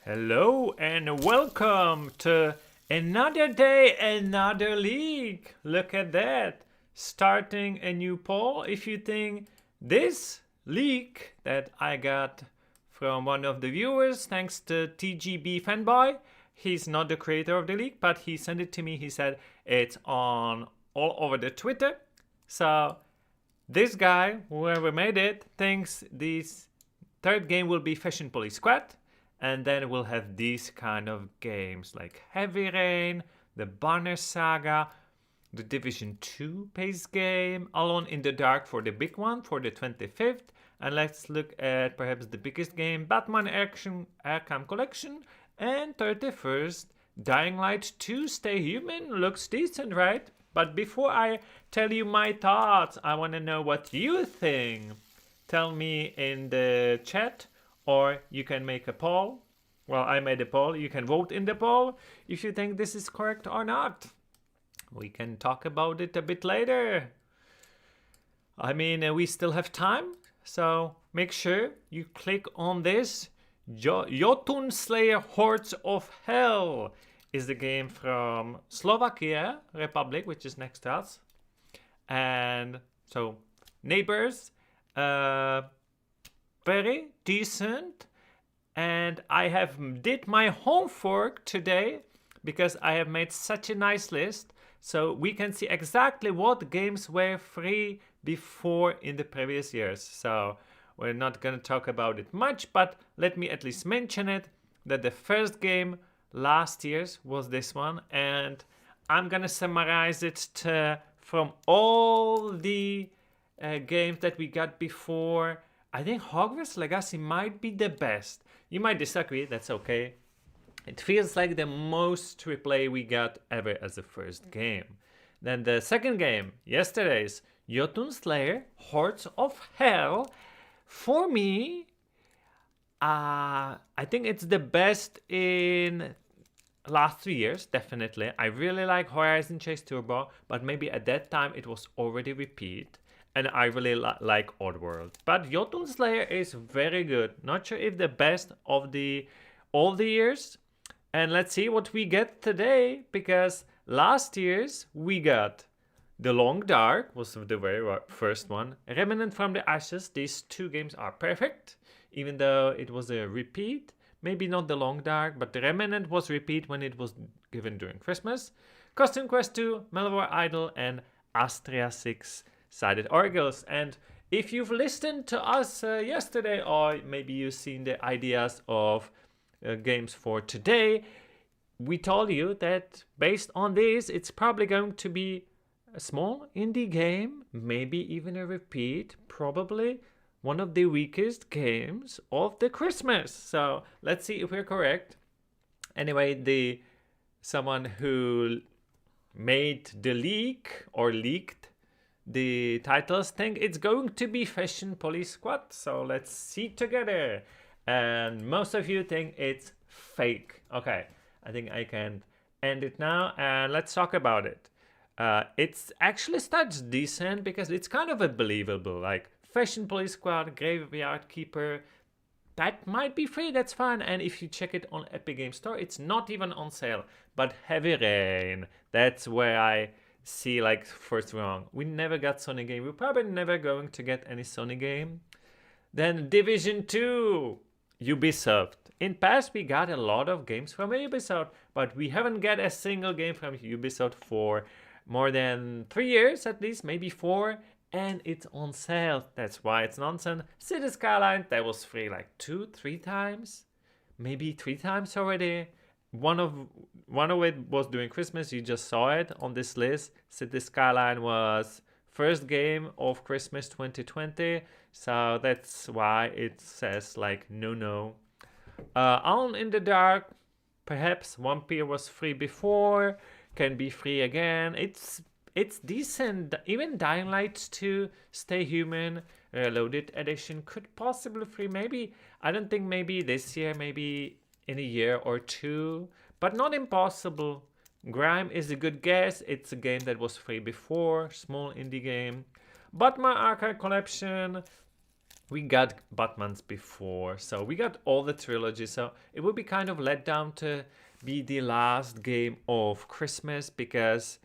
Hello and welcome to another day, another league. Look at that. Starting a new poll. If you think this league that I got from one of the viewers, thanks to TGB Fanboy, he's not the creator of the league, but he sent it to me. He said it's on all over the Twitter. So this guy, whoever made it, thinks this third game will be Fashion Police Squad. And then we'll have these kind of games like Heavy Rain, the Banner Saga, the Division 2 pace game, Alone in the Dark for the big one for the 25th. And let's look at perhaps the biggest game, Batman Arkham Collection. And 31st, Dying Light 2 Stay Human. Looks decent, right? But before I tell you my thoughts, I want to know what you think. Tell me in the chat. Or you can make a poll. Well, I made a poll. You can vote in the poll if you think this is correct or not. We can talk about it a bit later. I mean, we still have time. So make sure you click on this. Jotun Slayer Hordes of Hell is the game from Slovakia Republic, which is next to us. And so, neighbors. Very decent, and I have did my homework today because I have made such a nice list, so we can see exactly what games were free before in the previous years. So we're not gonna talk about it much, but let me at least mention it, that the first game last year's was this one, and I'm gonna summarize it from all the games that we got before. I think Hogwarts Legacy might be the best. You might disagree, that's okay. It feels like the most AAA we got ever as the first game. Then the second game, yesterday's Jotun Slayer Hordes of Hell. For me, I think it's the best in last 3 years, definitely. I really like Horizon Chase Turbo, but maybe at that time it was already repeat. And I really like Oddworld. But Jotun Slayer is very good. Not sure if the best of all the years. And let's see what we get today. Because last year's we got The Long Dark, was the very first one. Remnant from the Ashes. These two games are perfect. Even though it was a repeat. Maybe not The Long Dark, but The Remnant was repeat when it was given during Christmas. Costume Quest 2, Melvor Idol, and Astria 6. Sided Oracles. And if you've listened to us yesterday, or maybe you've seen the ideas of games for today, we told you that based on this, it's probably going to be a small indie game, maybe even a repeat, probably one of the weakest games of the Christmas. So let's see if we're correct. Anyway, someone who made the leak or leaked the titles think it's going to be Fashion Police Squad, so let's see together. And most of you think it's fake. Okay, I think I can end it now and let's talk about it. It's actually starts decent because it's kind of a believable, like Fashion Police Squad, Graveyard Keeper. That might be free, that's fine. And if you check it on Epic Games Store, it's not even on sale. But Heavy Rain, that's where I see like first wrong. We never got Sony game. We're probably never going to get any Sony game. Then Division 2, Ubisoft. In past we got a lot of games from Ubisoft, but we haven't got a single game from Ubisoft for more than 3 years at least, maybe 4, and it's on sale. That's why it's nonsense. City Skyline, that was free like 2-3 times, maybe 3 times already. One of it was during Christmas. You just saw it on this list. City Skyline was first game of Christmas 2020, so that's why it says like no. Alone in the Dark, perhaps Vampire was free before, can be free again. It's decent. Even Dying Light 2 Stay Human Reloaded Edition could possibly free. Maybe, I don't think maybe this year, maybe in a year or two, but not impossible. Grime is a good guess. It's a game that was free before, small indie game. Batman Arkham Collection, we got Batman's before, so we got all the trilogy, so it would be kind of let down to be the last game of Christmas, because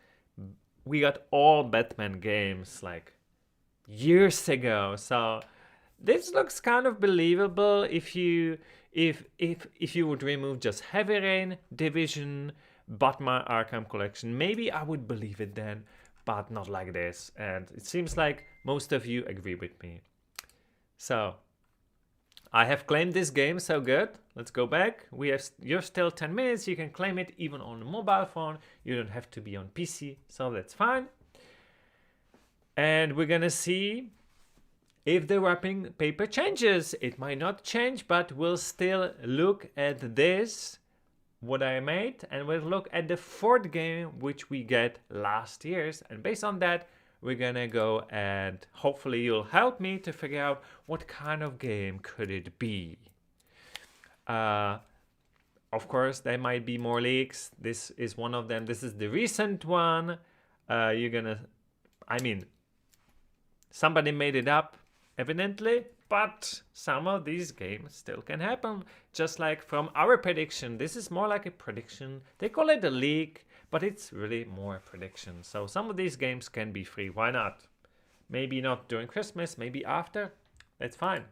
we got all Batman games like years ago. So this looks kind of believable if you if you would remove just Heavy Rain, Division, Batman Arkham Collection. Maybe I would believe it then, but not like this. And it seems like most of you agree with me. So I have claimed this game, so good. Let's go back. You're still 10 minutes. You can claim it even on a mobile phone. You don't have to be on PC, so that's fine. And we're gonna see if the wrapping paper changes. It might not change, but we'll still look at this, what I made, and we'll look at the fourth game which we get last year's, and based on that we're gonna go and hopefully you'll help me to figure out what kind of game could it be. Of course there might be more leaks. This is one of them. This is the recent one. Somebody made it up evidently, but some of these games still can happen, just like from our prediction. This is more like a prediction. They call it a leak, but it's really more a prediction. So some of these games can be free. Why not? Maybe not during Christmas, maybe after. That's fine.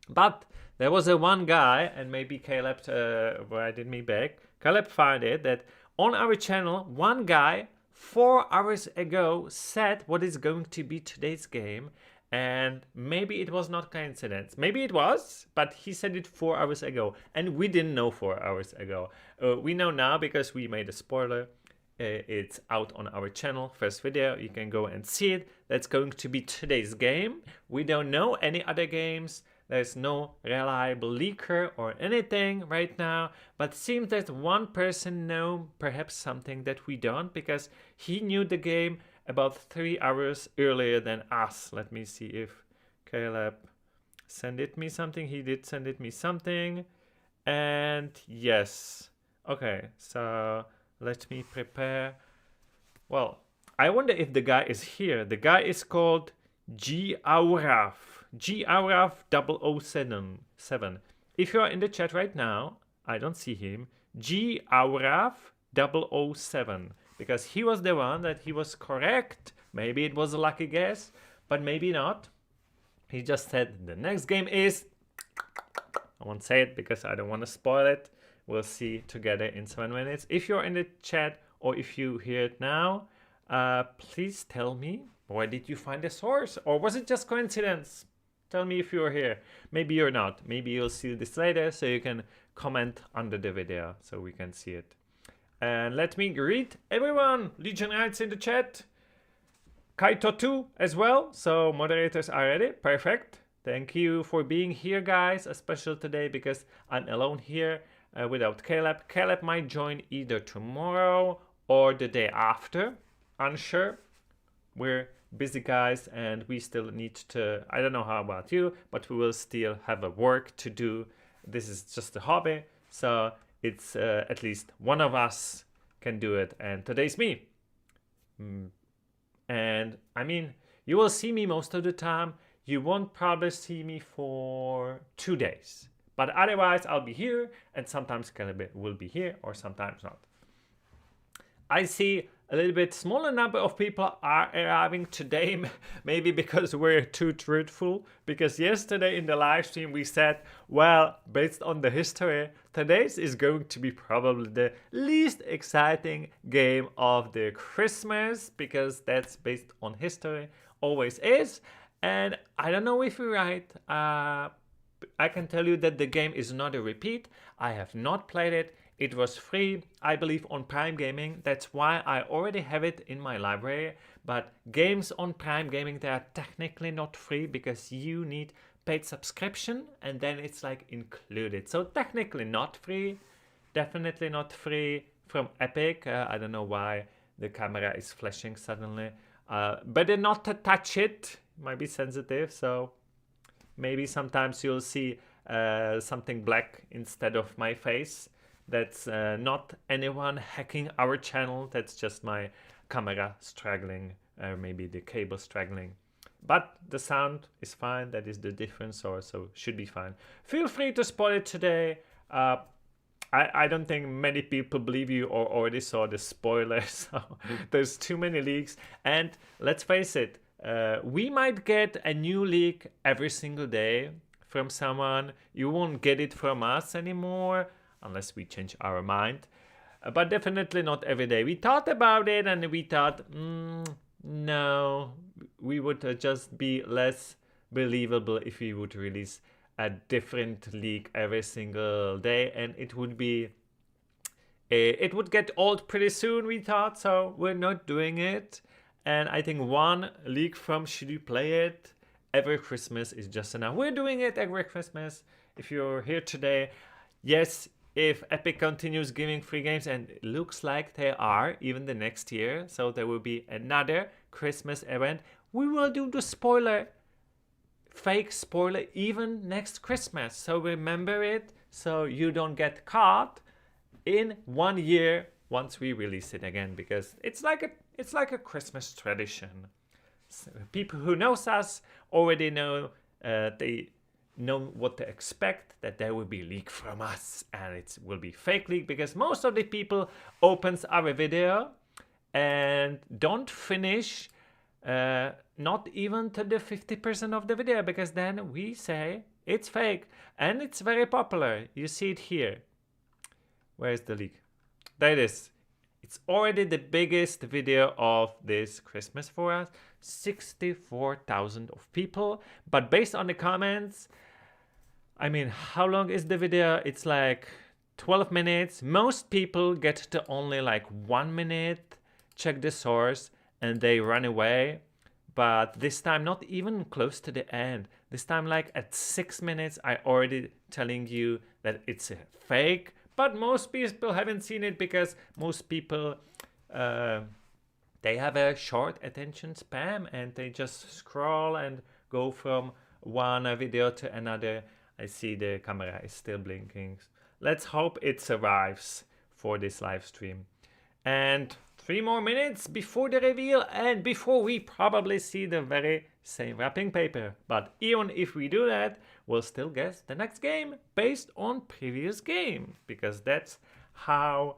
But there was a one guy, and maybe Caleb invited me back. Caleb found it that on our channel, one guy 4 hours ago said what is going to be today's game, and maybe it was not coincidence. Maybe it was, but he said it 4 hours ago, and we didn't know 4 hours ago. We know now because we made a spoiler. It's out on our channel, first video. You can go and see it. That's going to be today's game. We don't know any other games. There's no reliable leaker or anything right now, but seems that one person know perhaps something that we don't, because he knew the game about 3 hours earlier than us. Let me see if Caleb sent it me something. He did send it me something. And yes. Okay, so let me prepare. Well, I wonder if the guy is here. The guy is called G Auraf. G Auraf 007. If you are in the chat right now, I don't see him. G Auraf 007. Because he was the one that he was correct. Maybe it was a lucky guess, but maybe not. He just said the next game is... I won't say it because I don't want to spoil it. We'll see together in 7 minutes. If you're in the chat or if you hear it now, please tell me, where did you find the source? Or was it just coincidence? Tell me if you're here. Maybe you're not. Maybe you'll see this later, so you can comment under the video so we can see it. And let me greet everyone. Legion Knights in the chat. Kaito2 as well. So moderators are ready. Perfect. Thank you for being here, guys. Especially today because I'm alone here without Caleb. Caleb might join either tomorrow or the day after. Unsure. We're busy guys and we still need to, I don't know how about you, but we will still have a work to do. This is just a hobby, so it's at least one of us can do it, and today's me. And I mean, you will see me most of the time. You won't probably see me for 2 days, but otherwise I'll be here, and sometimes Caleb will be here or sometimes not. I see a little bit smaller number of people are arriving today, maybe because we're too truthful, because yesterday in the live stream we said, well, based on the history, today's is going to be probably the least exciting game of the Christmas, because that's based on history, always is, and I don't know if you're right. I can tell you that the game is not a repeat. I have not played it. It was free, I believe, on Prime Gaming. That's why I already have it in my library. But games on Prime Gaming, they are technically not free because you need paid subscription and then it's like included. So technically not free, definitely not free from Epic. I don't know why the camera is flashing suddenly. Better not to touch it, might be sensitive. So maybe sometimes you'll see something black instead of my face. That's not anyone hacking our channel. That's just my camera struggling, or maybe the cable struggling. but the sound is fine. That is the difference, or so should be fine. Feel free to spoil it today. I don't think many people believe you or already saw the spoilers. So there's too many leaks. And let's face it, we might get a new leak every single day from someone. You won't get it from us anymore unless we change our mind. But definitely not every day. We thought about it and we thought, no, we would just be less believable if we would release a different leak every single day, and it would get old pretty soon, we thought. So we're not doing it. And I think one leak from Should You Play It every Christmas is just enough. We're doing it every Christmas. If you're here today, yes, if Epic continues giving free games, and it looks like they are even the next year, so there will be another Christmas event, we will do the fake spoiler even next Christmas. So remember it, so you don't get caught in 1 year once we release it again, because it's like a Christmas tradition. So people who knows us already know, they know what to expect, that there will be leak from us, and it will be fake leak, because most of the people opens our video and don't finish not even to the 50% of the video, because then we say it's fake, and it's very popular. You see it here. Where is the leak? There it is. It's already the biggest video of this Christmas for us. 64,000 of people. But based on the comments, I mean, how long is the video? It's like 12 minutes. Most people get to only like 1 minute, check the source, and they run away. But this time, not even close to the end. This time, like at 6 minutes, I already telling you that it's a fake. But most people haven't seen it, because most people, they have a short attention span, and they just scroll and go from one video to another. I see the camera is still blinking. Let's hope it survives for this live stream. And 3 more minutes before the reveal, and before we probably see the very same wrapping paper. But even if we do that, we'll still guess the next game based on previous game, because that's how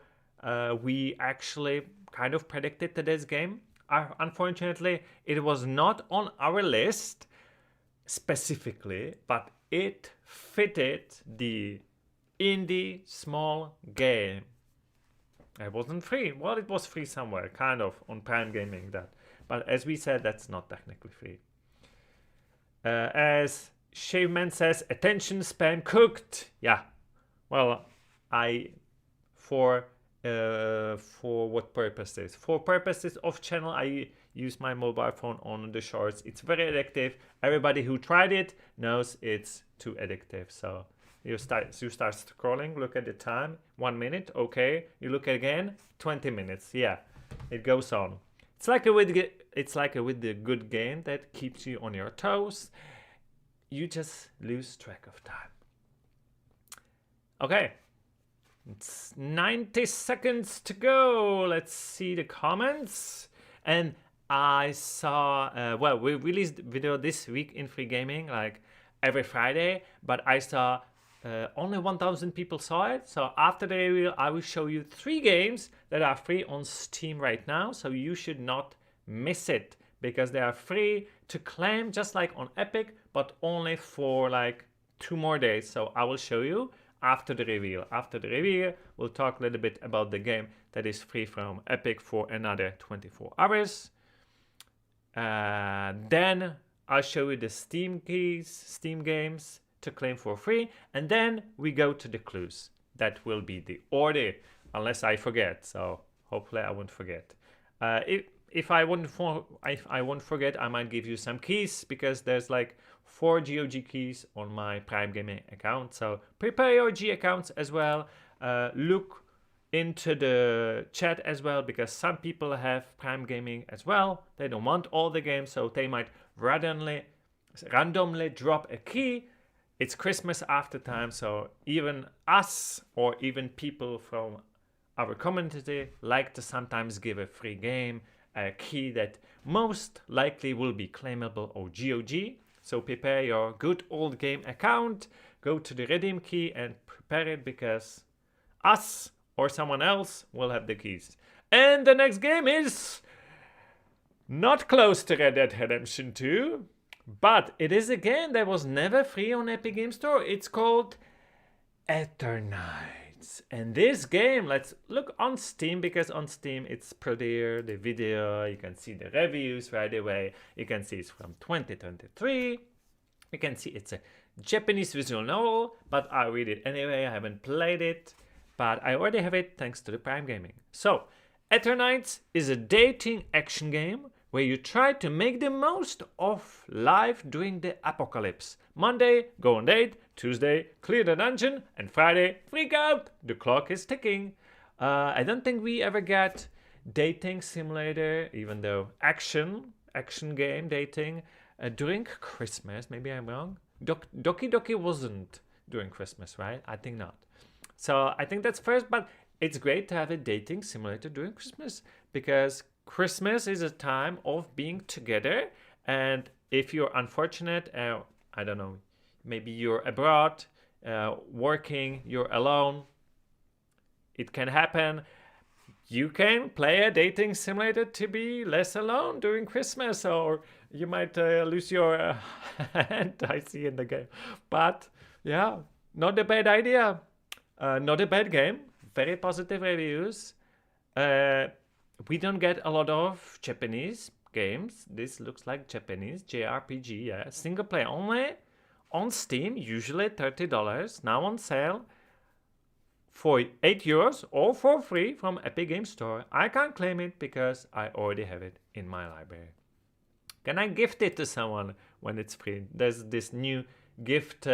we actually kind of predicted today's game. Unfortunately, it was not on our list specifically, but it fitted the indie small game. It wasn't free. Well, it was free somewhere, kind of, on Prime Gaming. But as we said, that's not technically free. As Shaveman says, attention span cooked. Yeah. Well, for what purposes? For purposes of channel, I use my mobile phone on the shorts. It's very addictive. Everybody who tried it knows it's too addictive. So you start scrolling, look at the time, 1 minute, okay. You look again, 20 minutes. Yeah, it goes on. It's like with the good game that keeps you on your toes. You just lose track of time. Okay, it's 90 seconds to go. Let's see the comments. And I saw, we released video this week in Free Gaming, like every Friday, but I saw only 1,000 people saw it. So after the review, I will show you 3 games that are free on Steam right now. So you should not miss it, because they are free to claim, just like on Epic, but only for like 2 more days. So I will show you after the reveal. After the reveal, we'll talk a little bit about the game that is free from Epic for another 24 hours. Then I'll show you the Steam keys, Steam games to claim for free, and then we go to the clues. That will be the order, unless I forget. So hopefully I won't forget. If I won't forget, I might give you some keys, because there's like 4 GOG keys on my Prime Gaming account. So prepare your G accounts as well. Look into the chat as well, because some people have Prime Gaming as well. They don't want all the games, so they might randomly drop a key. It's Christmas after time, so even us or even people from our community like to sometimes give a free game a key that most likely will be claimable or GOG. So prepare your good old game account, go to the redeem key and prepare it, because us or someone else will have the keys. And the next game is not close to Red Dead Redemption 2, but it is a game that was never free on Epic Games Store. It's called Eternights. And this game, let's look on Steam, because on Steam it's prettier, the video, you can see the reviews right away. You can see it's from 2023. You can see it's a Japanese visual novel, but I read it anyway. I haven't played it, but I already have it thanks to the Prime Gaming. So, Eternights is a dating action game where you try to make the most of life during the apocalypse. Monday, go on date. Tuesday, clear the dungeon. And Friday, freak out. The clock is ticking. I don't think we ever got dating simulator, even though action game dating during Christmas. Maybe I'm wrong. Doki Doki wasn't during Christmas, right? I think not. So I think that's first, but it's great to have a dating simulator during Christmas, because Christmas is a time of being together. And if you're unfortunate, I don't know, maybe you're abroad, working, you're alone, it can happen. You can play a dating simulator to be less alone during Christmas, or you might lose your hand, I see in the game. But yeah, not a bad idea. Not a bad game. Very positive reviews. We don't get a lot of Japanese games. This looks like Japanese JRPG. Yeah, single player only on Steam, usually $30. Now on sale for €8 or for free from Epic Games Store. I can't claim it because I already have it in my library. Can I gift it to someone when it's free? There's this new gift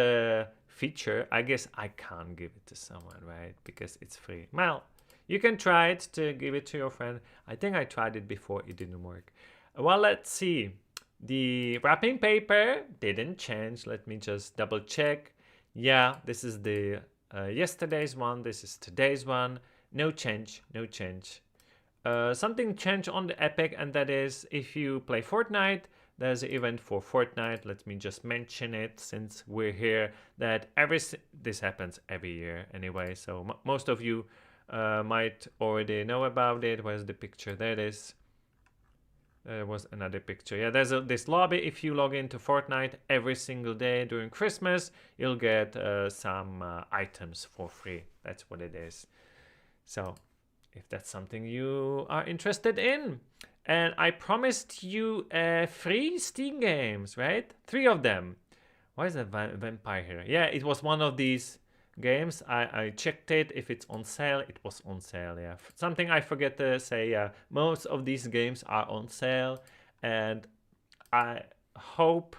feature. I guess I can't give it to someone, right? Because it's free. Well, you can try it to give it to your friend. I think I tried it before, it didn't work. Well, let's see. The wrapping paper didn't change. Let me just double check. Yeah, this is the yesterday's one. This is today's one. No change, no change. Something changed on the Epic, and that is if you play Fortnite, there's an event for Fortnite. Let me just mention it since we're here, that this happens every year anyway. So most of you might already know about it. Where's the picture? There it is. There was another picture. Yeah, there's this lobby. If you log into Fortnite every single day during Christmas, you'll get some items for free. That's what it is. So if that's something you are interested in. And I promised you free Steam games, right? 3 of them. Why is that vampire here? Yeah, it was one of these games. I checked it. If it's on sale, it was on sale. Yeah, something I forget to say. Yeah, most of these games are on sale, and I hope,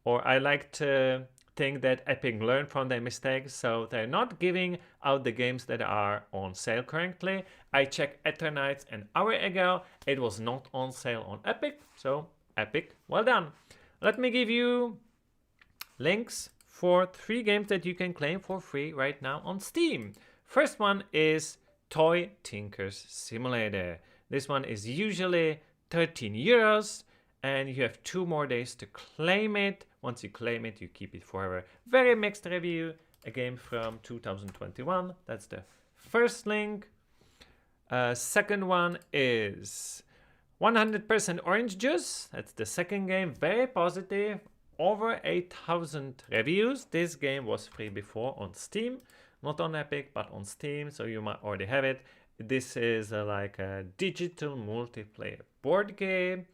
or I like to think that Epic learned from their mistakes, so they're not giving out the games that are on sale currently. I checked Eternights an hour ago. It was not on sale on Epic, so Epic, well done. Let me give you links for 3 games that you can claim for free right now on Steam. First one is Toy Tinker's Simulator. This one is usually €13, and you have 2 more days to claim it. Once you claim it, you keep it forever. Very mixed review. A game from 2021. That's the first link. Second one is 100% Orange Juice. That's the second game. Very positive. Over 8,000 reviews. This game was free before on Steam, not on Epic, but on Steam, so you might already have it. This is like a digital multiplayer board game.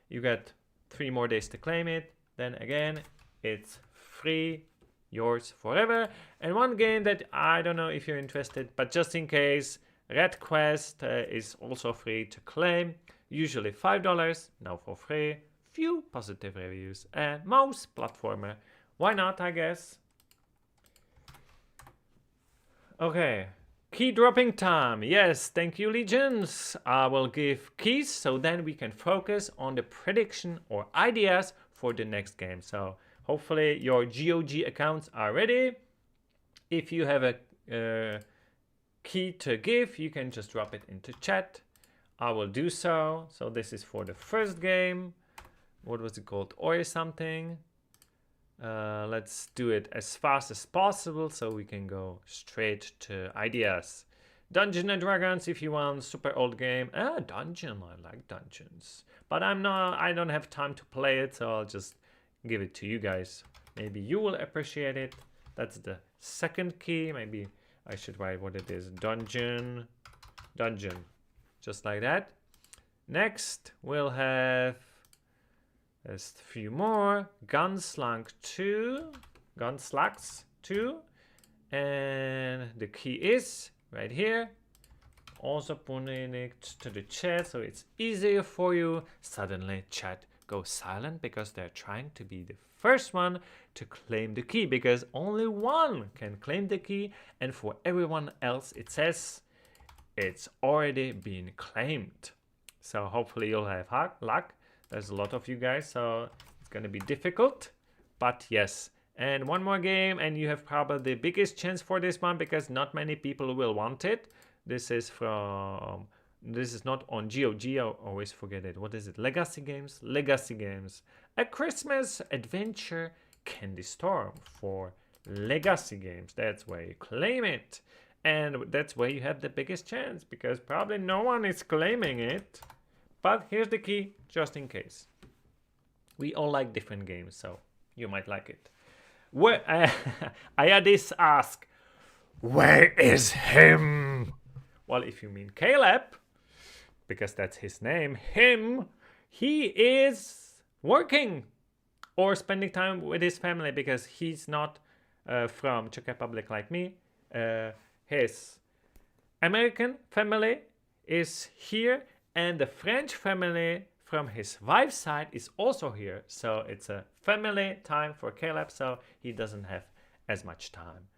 You got 3 more days to claim it. Then again, it's free, yours forever. And one game that I don't know if you're interested, but just in case, Red Quest is also free to claim. Usually $5, now for free. Few positive reviews, and mouse platformer. Why not, I guess? Okay, key dropping time. Yes, thank you, Legions. I will give keys so then we can focus on the prediction or ideas for the next game. So hopefully your GOG accounts are ready. If you have a key to give, you can just drop it into chat. I will do so. So this is for the first game. What was it called? Or something. Let's do it as fast as possible so we can go straight to ideas. Dungeons and Dragons, if you want, super old game. Dungeon, I like dungeons. But I don't have time to play it, so I'll just give it to you guys. Maybe you will appreciate it. That's the second key. Maybe I should write what it is. Dungeon. Just like that. Next, we'll have there's a few more. Gunslangs 2. And the key is right here. Also putting it to the chat so it's easier for you. Suddenly chat goes silent because they're trying to be the first one to claim the key, because only one can claim the key, and for everyone else it says it's already been claimed. So hopefully you'll have luck. There's a lot of you guys, so it's gonna be difficult, but yes. And one more game, and you have probably the biggest chance for this one because not many people will want it. This is not on GOG. I always forget it. What is it? Legacy Games. A Christmas adventure candy storm for Legacy Games. That's where you claim it, and that's where you have the biggest chance because probably no one is claiming it. But here's the key, just in case. We all like different games, so you might like it. Ayadis ask, where is him? Well, if you mean Caleb, because that's his name, he is working or spending time with his family because he's not from Czech Republic like me. His American family is here, and the French family from his wife's side is also here. So it's a family time for Caleb, so he doesn't have as much time.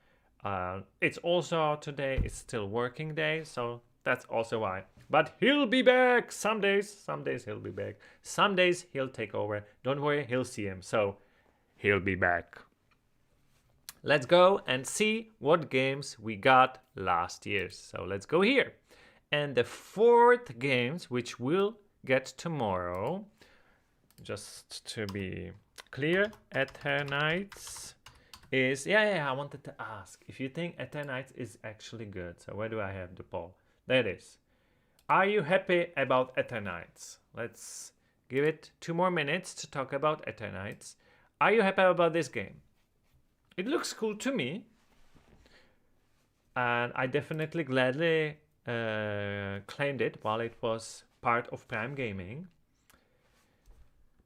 It's also today, it's still working day, so that's also why. But he'll be back some days he'll be back. Some days he'll take over. Don't worry, he'll see him. So he'll be back. Let's go and see what games we got last year. So let's go here. And the fourth games, which we'll get tomorrow, just to be clear, Eternights is... Yeah, I wanted to ask if you think Eternights is actually good. So where do I have the poll? There it is. Are you happy about Eternights? Let's give it 2 more minutes to talk about Eternights. Are you happy about this game? It looks cool to me. And I definitely gladly claimed it while it was part of Prime Gaming,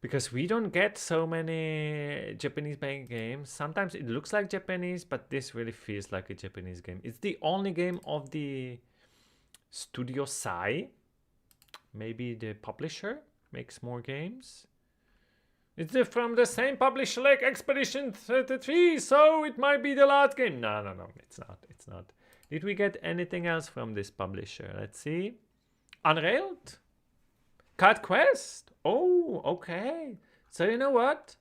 because we don't get so many Japanese made games. Sometimes it looks like Japanese, but this really feels like a Japanese game. It's the only game of the Studio Sai. Maybe the publisher makes more games. It's from the same publisher like Expedition 33, so it might be the last game. No, it's not. Did we get anything else from this publisher? Let's see. Unrailed? Cat Quest? Oh, okay. So you know what?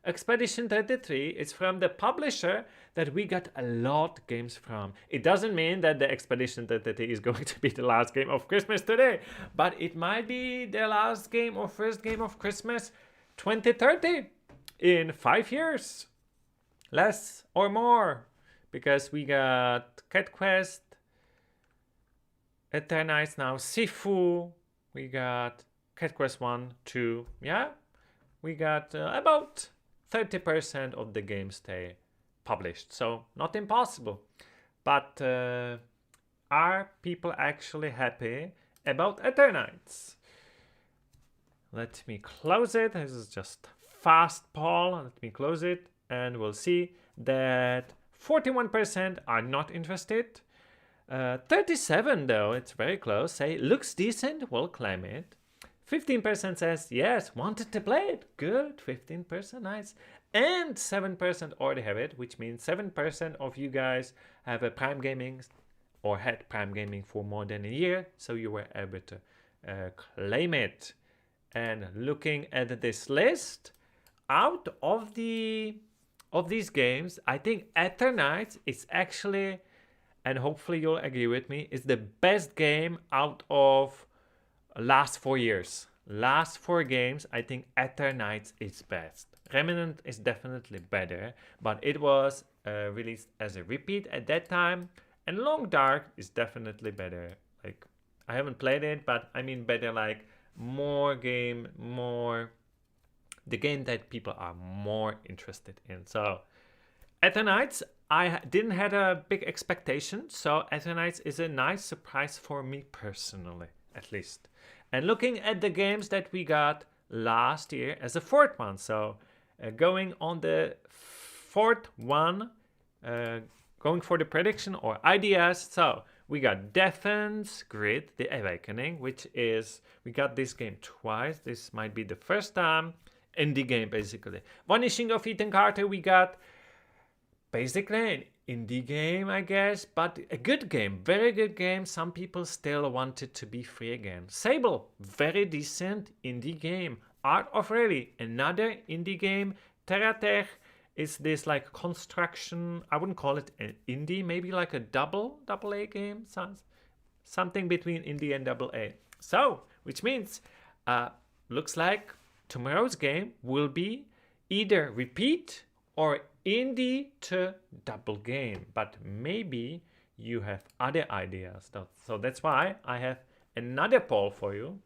Expedition 33 is from the publisher that we got a lot of games from. It doesn't mean that the Expedition 33 is going to be the last game of Christmas today, but it might be the last game or first game of Christmas 2030 in 5 years. Less or more. Because we got Cat Quest, Eternights now, Sifu, we got Cat Quest 1, 2, yeah? We got about 30% of the games stay published, so not impossible. But are people actually happy about Eternights? Let me close it. This is just fast poll. Let me close it, and we'll see that 41% are not interested. 37 though, it's very close, say looks decent, we'll claim it. 15% says yes, wanted to play it, good, 15%, nice. And 7% already have it, which means 7% of you guys have a Prime Gaming or had Prime Gaming for more than a year, so you were able to claim it. And looking at this list, out of these games, I think Eternights is actually, and hopefully you'll agree with me, is the best game out of last 4 years. Last 4 games, I think Eternights is best. Remnant is definitely better, but it was released as a repeat at that time. And Long Dark is definitely better. Like, I haven't played it, but I mean better, like more game, more the game that people are more interested in. So Eternights, I didn't had a big expectation, so Eternights is a nice surprise for me personally, at least. And looking at the games that we got last year as a fourth one, so going on the fourth one, going for the prediction or ideas. So we got Defense Grid, The Awakening, which is, we got this game twice. This might be the first time. Indie game, basically. Vanishing of Ethan Carter, we got basically an indie game, I guess, but a good game, very good game. Some people still want it to be free again. Sable, very decent indie game. Art of Rally, another indie game. Terratech is this like construction, I wouldn't call it an indie, maybe like a double A game, something between indie and double A. So, which means, looks like tomorrow's game will be either repeat or indie to double game, but maybe you have other ideas. So that's why I have another poll for you.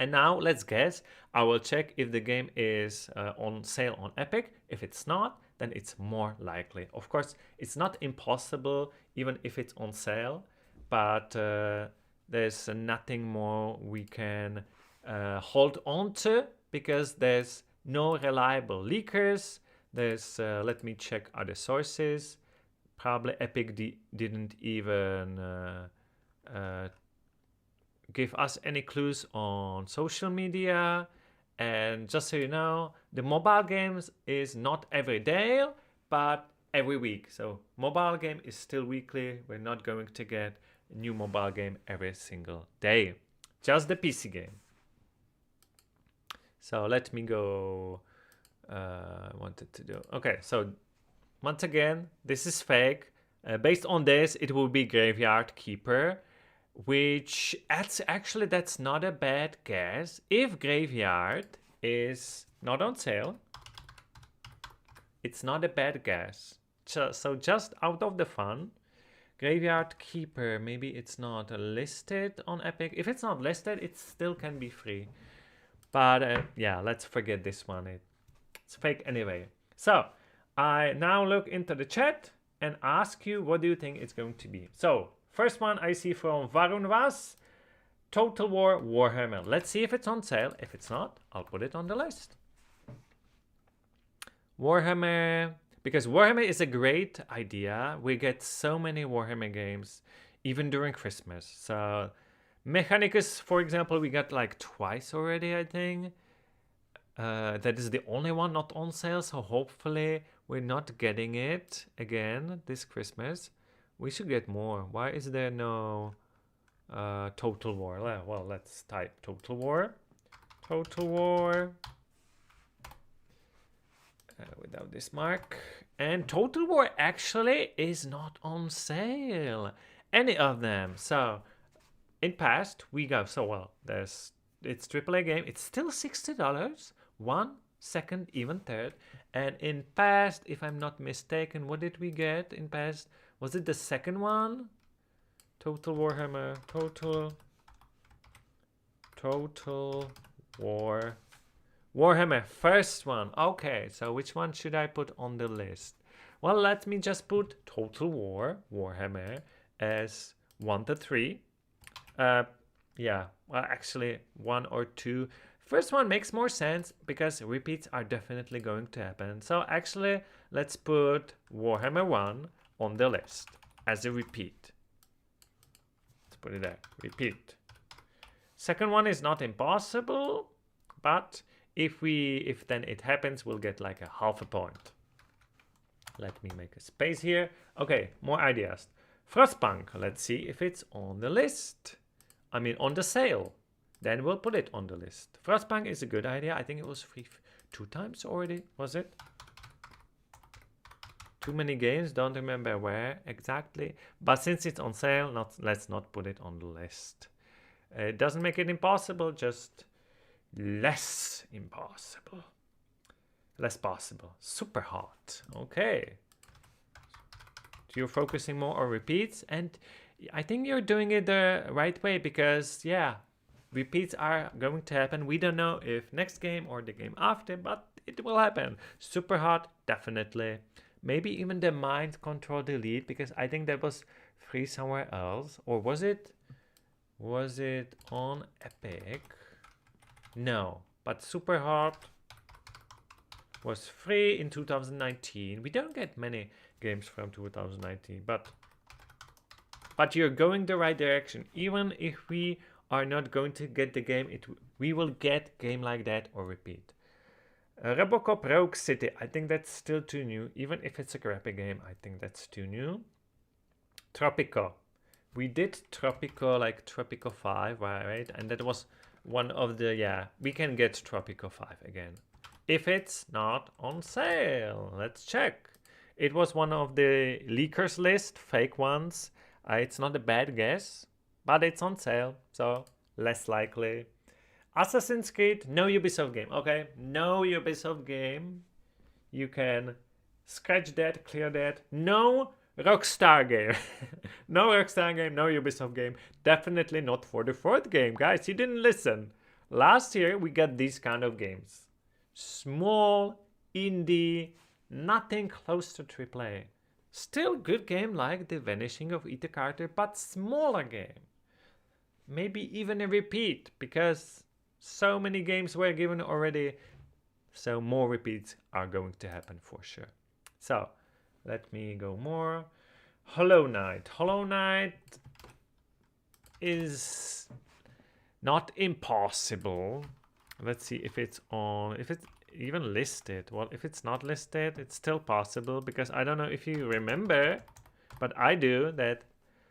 And now let's guess. I will check if the game is on sale on Epic. If it's not, then it's more likely. Of course, it's not impossible even if it's on sale, but there's nothing more we can hold on to because there's no reliable leakers. There's, let me check other sources. Probably Epic didn't even give us any clues on social media. And just so you know, the mobile games is not every day, but every week. So mobile game is still weekly. We're not going to get a new mobile game every single day. Just the PC game. So let me go. I wanted to do. Okay, so once again, this is fake. Based on this, it will be Graveyard Keeper, which actually that's not a bad guess. If Graveyard is not on sale, it's not a bad guess. So just out of the fun, Graveyard Keeper, maybe it's not listed on Epic. If it's not listed, it still can be free. But yeah, let's forget this one. It's fake anyway. So I now look into the chat and ask you, what do you think it's going to be? So first one I see from Varun Was, Total War Warhammer. Let's see if it's on sale. If it's not, I'll put it on the list. Warhammer, because Warhammer is a great idea. We get so many Warhammer games, even during Christmas. So Mechanicus, for example, we got like twice already, I think. That is the only one not on sale, so hopefully we're not getting it again this Christmas. We should get more. Why is there no Total War? Well, let's type Total War. Total War. Without this mark. And Total War actually is not on sale. Any of them. So in past we got, so well, it's AAA game. It's still $60. One, second, even third. And in past, if I'm not mistaken, what did we get in past? Was it the second one? Total Warhammer, Total War. Warhammer, first one. Okay, so which one should I put on the list? Well, let me just put Total War, Warhammer, as 1 to 3. Yeah, well, actually 1 or 2. First one makes more sense because repeats are definitely going to happen. So actually, let's put Warhammer 1 on the list as a repeat. Let's put it there, repeat. Second one is not impossible, but if then it happens, we'll get like a half a point. Let me make a space here. Okay, more ideas. Frostpunk, let's see if it's on the list. I mean, on the sale. Then we'll put it on the list. Frostpunk is a good idea. I think it was free 2 times already, was it? Too many games, don't remember where exactly. But since it's on sale, let's not put it on the list. It doesn't make it impossible, just less impossible. Less possible. Super hot. Okay. You're focusing more on repeats, and I think you're doing it the right way because, yeah, repeats are going to happen. We don't know if next game or the game after, but it will happen. Super hot, definitely. Maybe even the mind control delete, because I think that was free somewhere else. Or was it on Epic? No, but super hot was free in 2019. We don't get many games from 2019, but you're going the right direction. Even if we are not going to get the game, we will get game like that or repeat. Robocop Rogue City, I think that's still too new. Even if it's a crappy game, I think that's too new. Tropico, we did Tropico, like Tropico 5, right? And that was one of the, yeah, we can get Tropico 5 again if it's not on sale. Let's check. It was one of the leakers list, fake ones. It's not a bad guess, but it's on sale, so less likely. Assassin's Creed, no Ubisoft game. Okay, no Ubisoft game. You can scratch that, clear that. No Rockstar game. No Rockstar game, no Ubisoft game. Definitely not for the fourth game. Guys, you didn't listen. Last year, we got these kind of games. Small, indie, nothing close to AAA. Still good game like The Vanishing of Ethan Carter, but smaller game. Maybe even a repeat, because so many games were given already. So more repeats are going to happen for sure. So let me go more. Hollow Knight. Hollow Knight is not impossible. Let's see if it's on, if it's even listed. Well, if it's not listed, it's still possible, because I don't know if you remember, but I do, that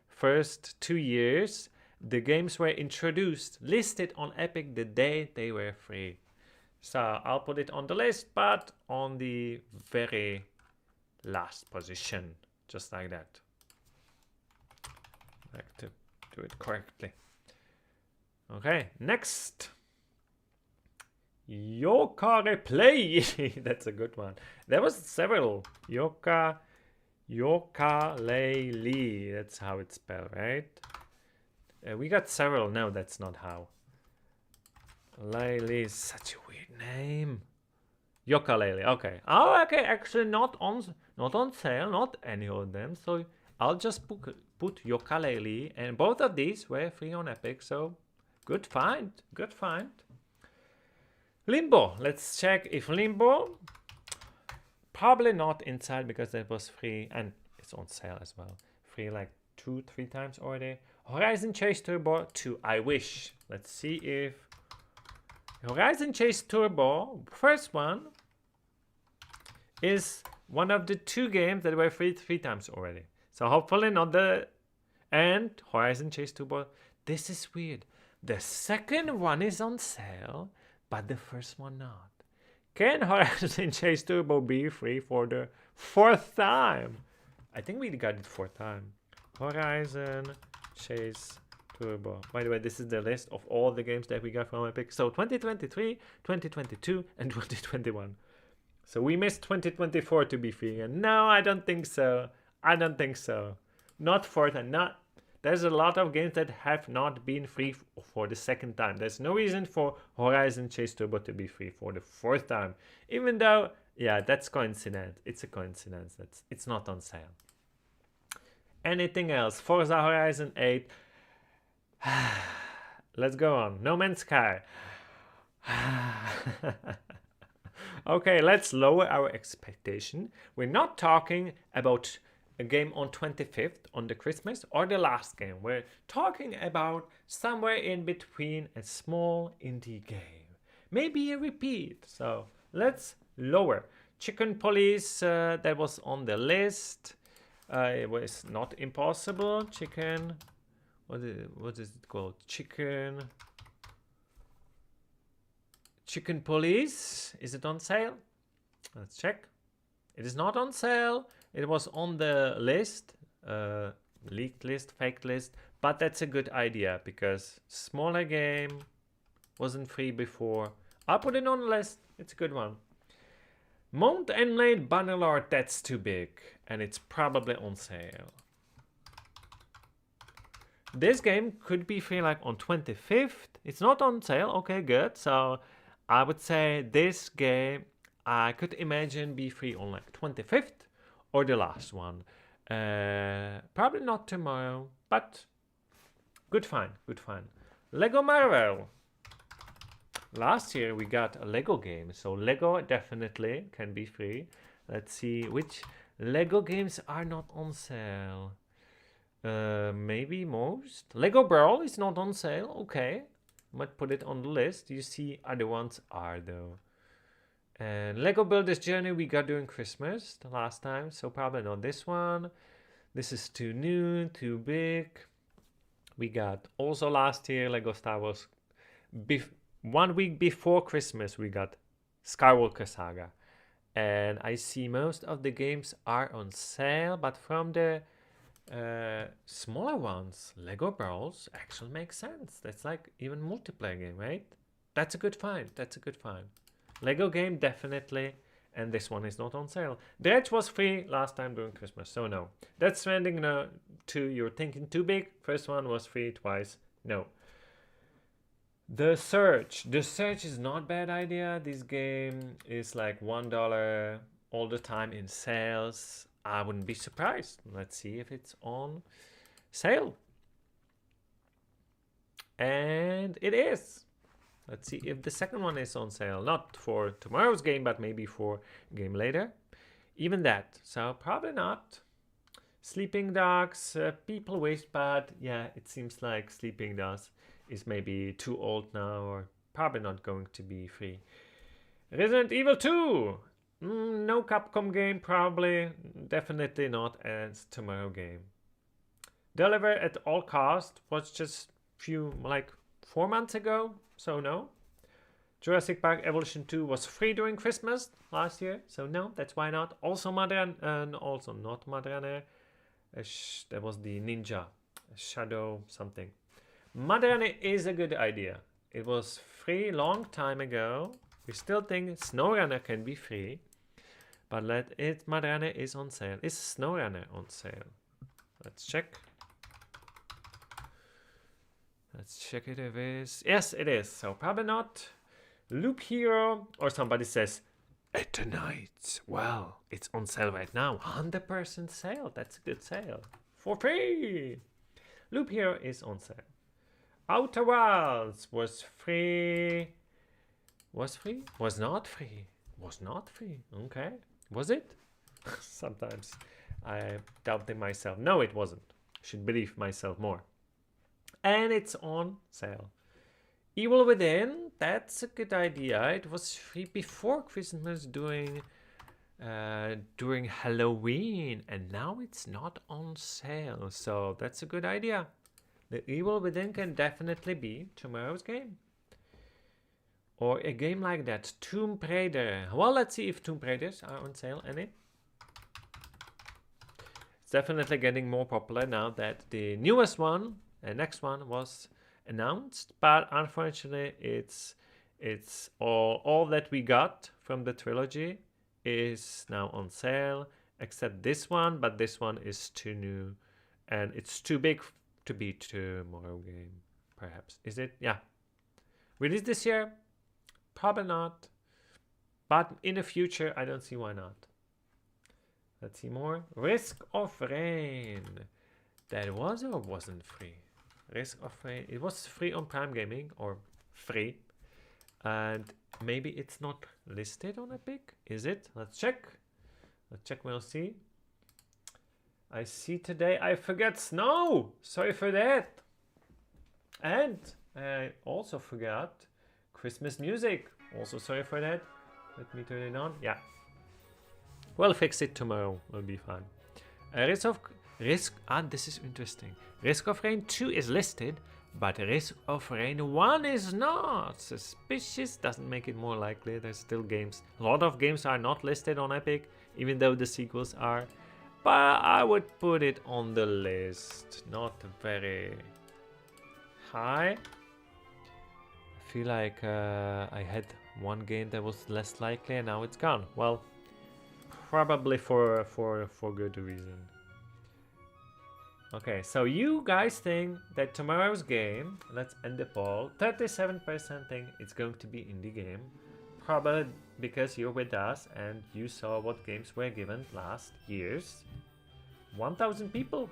first 2 years the games were introduced, listed on Epic the day they were free. So I'll put it on the list, but on the very last position, just like that. I like to do it correctly. Okay, next. Yooka-Laylee. That's a good one. There was several. Yooka-Laylee. That's how it's spelled, right? We got several. No, that's not how. Laylee is such a weird name. Yooka-Laylee. Okay. Oh, okay. Actually, not on sale. Not any of them. So I'll just put Yooka-Laylee, and both of these were free on Epic. So good find. Good find. Limbo. Let's check if Limbo. Probably not inside, because that was free and it's on sale as well. Free like 2-3 times already. Horizon Chase Turbo 2. I wish. Let's see if Horizon Chase Turbo, first one, is one of the 2 games that were free 3 times already. So hopefully not the. And Horizon Chase Turbo. This is weird. The second one is on sale, but the first one not. Can Horizon Chase Turbo be free for the 4th time? I think we got it 4th time. Horizon Chase Turbo. By the way, this is the list of all the games that we got from Epic. So 2023, 2022, and 2021. So we missed 2024 to be free. And no, I don't think so. I don't think so. Not 4th and not. There's a lot of games that have not been free for the 2nd time. There's no reason for Horizon Chase Turbo to be free for the 4th time. Even though, yeah, that's coincidence. It's a coincidence. It's not on sale. Anything else? Forza Horizon 8. Let's go on. No Man's Sky. Okay, let's lower our expectation. We're not talking about a game on 25th on the Christmas or the last game. We're talking about somewhere in between, a small indie game, maybe a repeat. So let's lower. Chicken Police, that was on the list. It was not impossible. Chicken, what is it called? Chicken Police. Is it on sale? Let's check. It is not on sale. It was on the list, leaked list, fake list, But that's a good idea because smaller game wasn't free before. I'll put it on the list. It's a good one. Mount and Blade Bannerlord, that's too big. And it's probably on sale. This game could be free like on 25th. It's not on sale. Okay, good. So I would say this game I could imagine be free on like 25th or the last one. Probably not tomorrow, but good find, good find. Lego Marvel. Last year we got a Lego game, so Lego definitely can be free. Let's see which Lego games are not on sale. Maybe most. Lego Brawl is not on sale. Okay, might put it on the list. You see, other ones are though. And Lego Builders Journey we got during Christmas the last time, so probably not this one. This is too new, too big. We got also last year Lego Star Wars. 1 week before Christmas we got Skywalker Saga. And I see most of the games are on sale, but from the smaller ones, Lego Brawls actually makes sense. That's like even multiplayer game, right? That's a good find. That's a good find. Lego game definitely, and this one is not on sale. Dredge was free last time during Christmas, so no. Death Stranding, no. 2, you're thinking too big. First one was free twice. No. The Search. The Search is not bad idea. This game is like $1 all the time in sales. I wouldn't be surprised. Let's see if it's on sale. And it is. Let's see if the second one is on sale. Not for tomorrow's game, but maybe for a game later. Even that. So probably not. Sleeping Dogs, People Wish, but yeah, it seems like Sleeping Dogs is maybe too old now or probably not going to be free. Resident Evil 2. No Capcom game, probably. Definitely not as tomorrow game. Deliver at all cost was just like 4 months ago, so no. Jurassic Park Evolution 2 was free during Christmas last year, so no, that's why not. Also also not Madrunner. That was the Ninja Shadow something. Madrunner is a good idea. It was free long time ago. We still think SnowRunner can be free, but Madrunner is on sale. Is SnowRunner on sale? Let's check. Let's check it if it is. Yes, it is. So probably not. Loop Hero, or somebody says Eternite. Well, it's on sale right now. 100% sale. That's a good sale. For free. Loop Hero is on sale. Outer Wilds was free. Was free? Was not free. Was not free. Okay. Was it? Sometimes I doubted myself. No, it wasn't. Should believe myself more. And it's on sale. Evil Within, that's a good idea. It was free before Christmas during Halloween, and now it's not on sale. So that's a good idea. The Evil Within can definitely be tomorrow's game. Or a game like that, Tomb Raider. Well, let's see if Tomb Raiders are on sale. Any? It's definitely getting more popular now that the newest one, the next one, was announced, but unfortunately it's all that we got from the trilogy is now on sale, except this one, but this one is too new and it's too big to be tomorrow game. Perhaps is it? Yeah, released this year? Probably not, but in the future I don't see why not. Let's see more. Risk of Rain. That was or wasn't free? Risk of Rain. It was free on Prime Gaming, or free, and maybe it's not listed on Epic. Is it? Let's check. Let's check. We'll see. I see today I forgot Snow. Sorry for that. And I also forgot Christmas music. Also sorry for that. Let me turn it on. Yeah. We'll fix it tomorrow. Will be fine. This is interesting. Risk of Rain 2 is listed, but Risk of Rain 1 is not. Suspicious doesn't make it more likely. There's still games. A lot of games are not listed on Epic, even though the sequels are. but I would put it on the list. Not very high. I feel like I had one game that was less likely and now it's gone. Well, probably for good reason. Okay, so you guys think that tomorrow's game, let's end the poll, 37% think it's going to be indie game. Probably because you're with us and you saw what games were given last year's. 1,000 people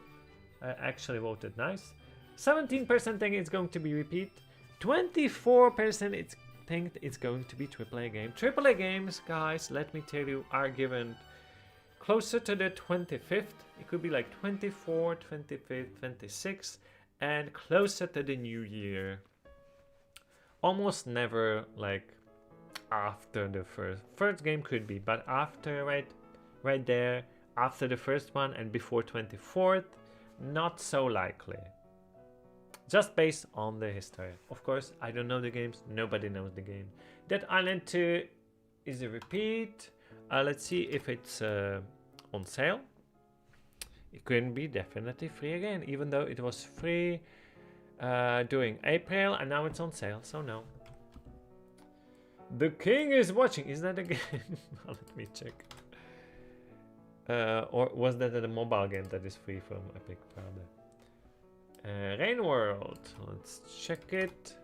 actually voted nice. 17% think it's going to be repeat. 24% think it's going to be AAA game. AAA games, guys, let me tell you, are given closer to the 25th. It could be like 24, 25th, 26, and closer to the new year. Almost never like after the first game could be, but after right there, after the first one and before 24th, not so likely. Just based on the history. Of course, I don't know the games, nobody knows the game. Dead Island 2 is a repeat. Let's see if it's on sale. It could be definitely free again, even though it was free during April and now it's on sale, so no. The King is watching. Is that a game? Let me check. Or was that a mobile game that is free from Epic? Probably. Rain World. Let's check it.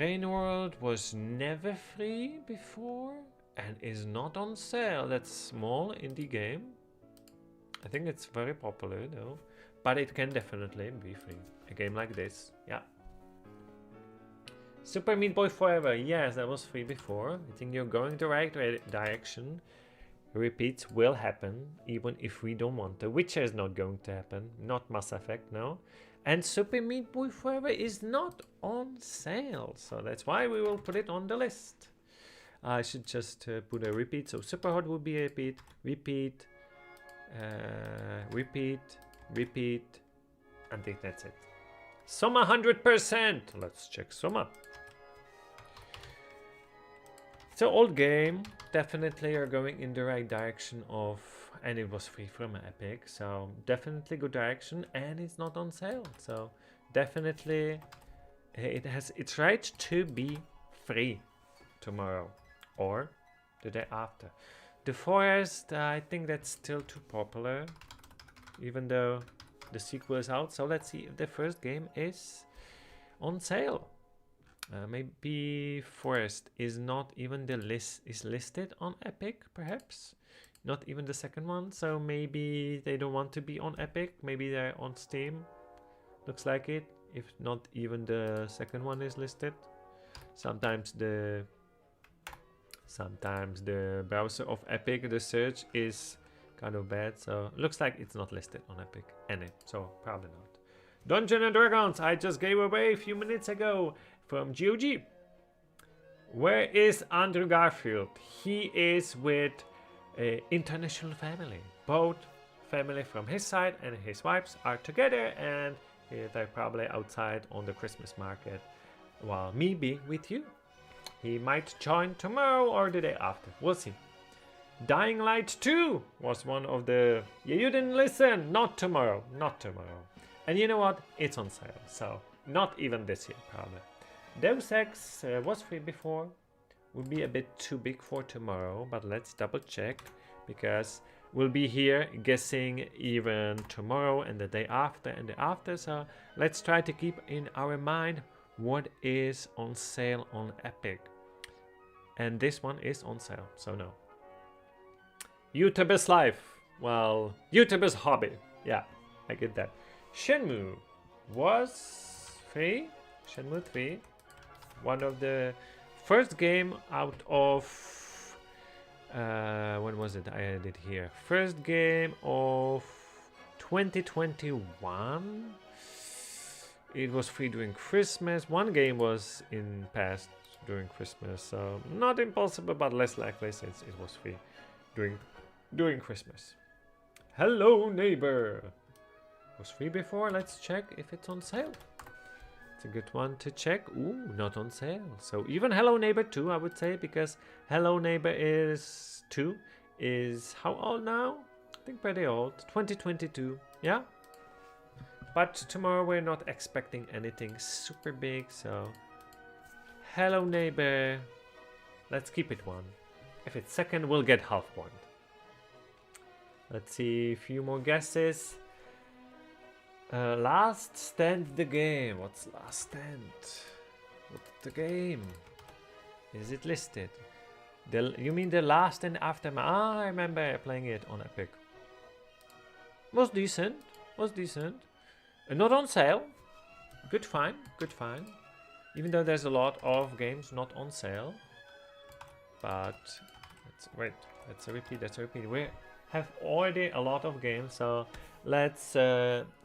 Rain World was never free before and is not on sale. That's small indie game. I think it's very popular though, but it can definitely be free. A game like this, yeah. Super Meat Boy Forever, yes, that was free before. I think you're going the right direction. Repeats will happen, even if we don't want to. Witcher is not going to happen, not Mass Effect, no. And Super Meat Boy Forever is not on sale, so that's why we will put it on the list. I should just put a repeat, so Super Hot would be a repeat, repeat, repeat, I think that's it. Soma 100%, let's check Soma. It's an old game, definitely are going in the right direction of, and it was free from Epic, so definitely good direction, and it's not on sale, so definitely it has its right to be free tomorrow or the day after. The Forest, I think that's still too popular, even though the sequel is out, so let's see if the first game is on sale. Maybe Forest is not even is listed on Epic, perhaps not even the second one, so maybe they don't want to be on Epic, maybe they're on Steam, looks like it, if not even the second one is listed. Sometimes the browser of Epic, the search is kind of bad, so looks like it's not listed on Epic any, so probably not. Dungeons and Dragons, I just gave away a few minutes ago from GOG. Where is Andrew Garfield? He is with an international family. Both family from his side and his wife's are together, and they're probably outside on the Christmas market while me being with you. He might join tomorrow or the day after, we'll see. Dying Light 2 was one of the... You didn't listen, not tomorrow. And you know what? It's on sale, so not even this year, probably. Deus Ex was free before, would be a bit too big for tomorrow, but let's double check, because we'll be here guessing even tomorrow and the day after and the after, so let's try to keep in our mind what is on sale on Epic. And this one is on sale, so no. YouTuber's life, well, YouTuber's hobby, yeah, I get that. Shenmue was free, Shenmue 3, one of the first game out of, when was it, I had it here, first game of 2021, it was free during Christmas, one game was in past during Christmas, so not impossible but less likely since it was free during Christmas. Hello Neighbor was free before, let's check if it's on sale. It's a good one to check. Ooh, not on sale. So even Hello Neighbor 2, I would say, because Hello Neighbor 2 is how old now? I think pretty old. 2022. Yeah. But tomorrow we're not expecting anything super big, so... Hello, neighbor. Let's keep it 1. If it's second, we'll get half point. Let's see, a few more guesses. Last Stand the game. What's Last Stand? What's the game? Is it listed? You mean the Last and Aftermath? Ah, I remember playing it on Epic. Was decent. Was decent. Not on sale. Good find. Good find. Even though there's a lot of games not on sale. But wait. That's a repeat. That's a repeat. We have already a lot of games, so let's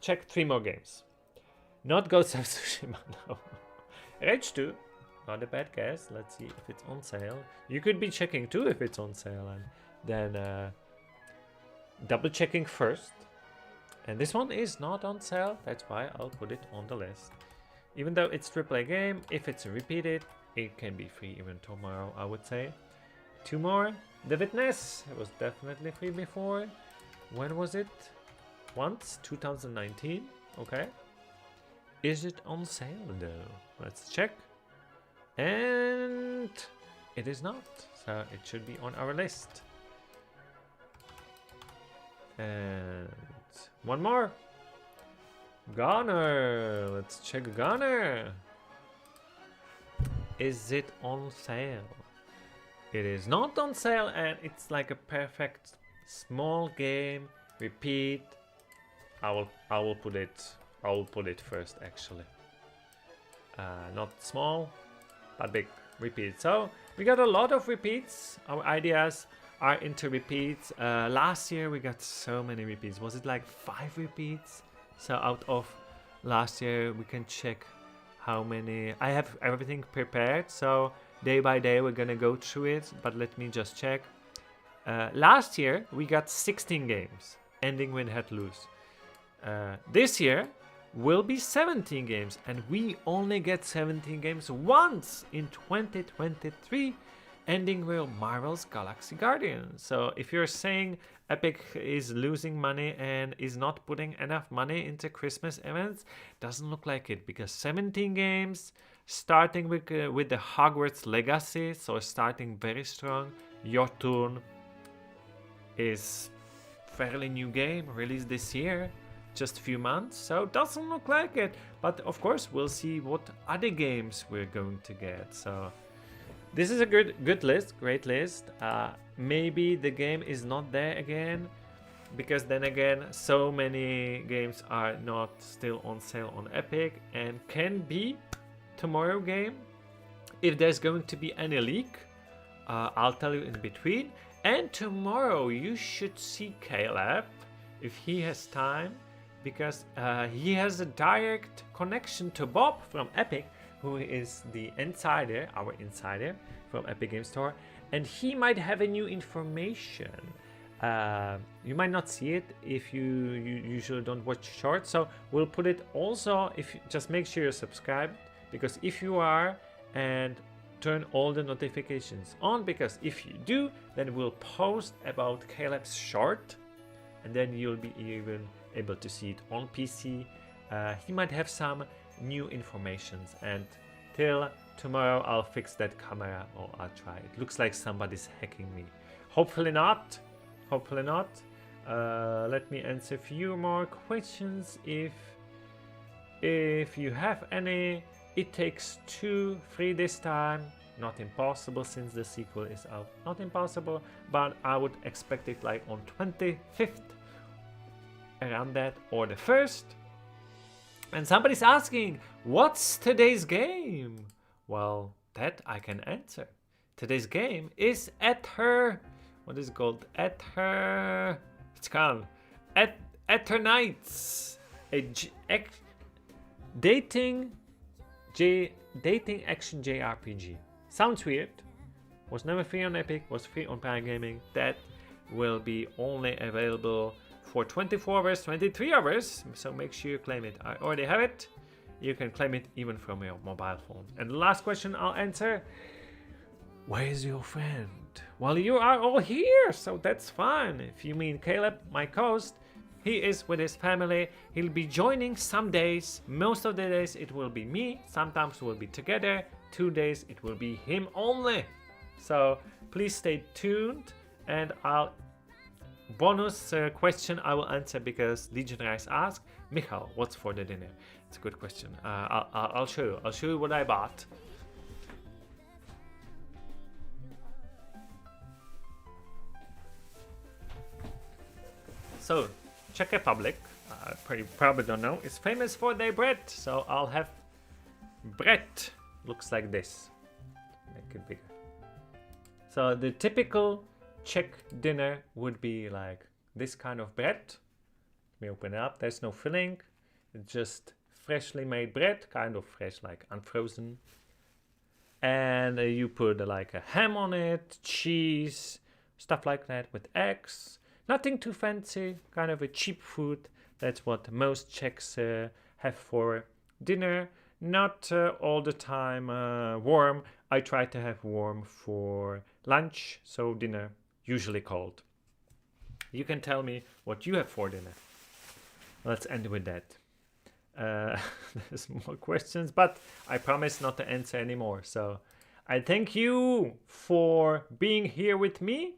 check 3 more games. Not Ghost of Tsushima. No. Rage 2. Not a bad guess. Let's see if it's on sale. You could be checking too if it's on sale, and then double checking first. And this one is not on sale. That's why I'll put it on the list. Even though it's AAA game, if it's repeated, it can be free even tomorrow, I would say. 2 more. The Witness. It was definitely free before. When was it? Once, 2019. Okay. Is it on sale though? Let's check. And it is not. So it should be on our list. And 1 more. Gunner. Let's check Gunner. Is it on sale? It is not on sale, and it's like a perfect small game. Repeat. I will put it first actually. Not small, but big. Repeat. So we got a lot of repeats. Our ideas are into repeats. Last year we got so many repeats. Was it like 5 repeats? So out of last year we can check how many. I have everything prepared, so day by day we're gonna go through it, but let me just check. Last year we got 16 games, ending win, head, lose. This year will be 17 games, and we only get 17 games once in 2023, ending with Marvel's Galaxy Guardians. So if you're saying Epic is losing money and is not putting enough money into Christmas events, doesn't look like it, because 17 games, starting with the Hogwarts Legacy, so starting very strong. Your Turn is fairly new game, released this year, just a few months, so doesn't look like it. But of course we'll see what other games we're going to get. So this is a good list, great list. Maybe the game is not there again, because then again so many games are not still on sale on Epic, and can be tomorrow game. If there's going to be any leak, I'll tell you in between. And tomorrow you should see Caleb if he has time, because he has a direct connection to Bob from Epic, who is the insider, our insider from Epic Games Store, and he might have a new information. You might not see it if you usually don't watch shorts, so we'll put it also. If you just make sure you're subscribed, because if you are, and turn all the notifications on, because if you do, then we'll post about Caleb's short, and then you'll be even able to see it on PC. He might have some new informations, and till tomorrow I'll fix that camera, or I'll try. It looks like somebody's hacking me. Hopefully not. Hopefully not. Let me answer a few more questions if you have any. It Takes Two free this time. Not impossible since the sequel is out. Not impossible, but I would expect it like on 25th, around that, or the 1st. And somebody's asking, what's today's game? Well, that I can answer. Today's game is Ether. What is it called? Ether. It's called Eternights. Dating action JRPG. Sounds weird. Was never free on Epic. Was free on Prime Gaming. That will be only available for 24 hours, 23 hours, so make sure you claim it. I already have it. You can claim it even from your mobile phone. And the last question I'll answer: where is your friend? well, you are all here, so that's fine. If you mean Caleb, my host, he is with his family. He'll be joining some days. Most of the days it will be me. Sometimes we'll be together. 2 days it will be him only. So please stay tuned, and bonus question I will answer because Legionnaires asked, Michal, what's for the dinner? It's a good question. I'll show you. I'll show you what I bought. So, Czech Republic, probably don't know, is famous for their bread. So I'll have bread. Looks like this. Make it bigger. So the typical Czech dinner would be like this kind of bread. Let me open it up. There's no filling. It's just freshly made bread, kind of fresh, like unfrozen. And you put like a ham on it, cheese, stuff like that, with eggs. Nothing too fancy, kind of a cheap food. That's what most Czechs have for dinner. Not all the time warm. I try to have warm for lunch, so dinner usually cold. You can tell me what you have for dinner. Let's end with that. There's more questions, but I promise not to answer anymore. So I thank you for being here with me.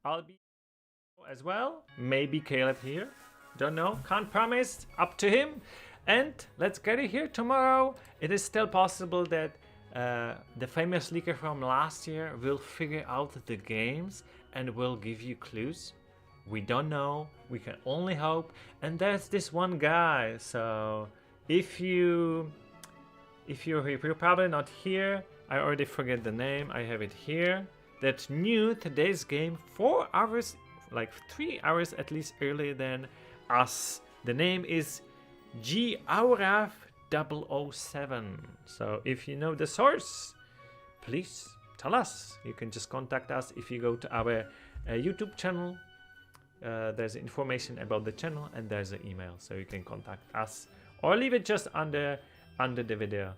I'll be as well. Maybe Caleb here. Don't know. Can't promise. Up to him. And let's get it here tomorrow. It is still possible that the famous leaker from last year will figure out the games and will give you clues. We don't know. We can only hope. And there's this one guy. So if you're probably not here, I already forget the name. I have it here. That knew today's game 4 hours, like 3 hours at least earlier than us. The name is Gauraf007. So if you know the source, please tell us. You can just contact us if you go to our YouTube channel. There's information about the channel and there's an email, so you can contact us or leave it just under the video.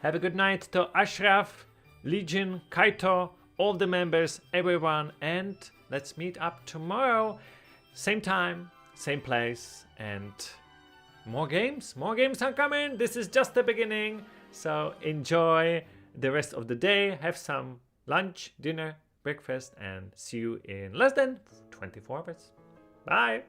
Have a good night to Ashraf, Legion, Kaito, all the members, everyone, and let's meet up tomorrow. Same time, same place, and more games are coming. This is just the beginning, so enjoy the rest of the day. Have some lunch, dinner, breakfast, and see you in less than 24 hours. Bye.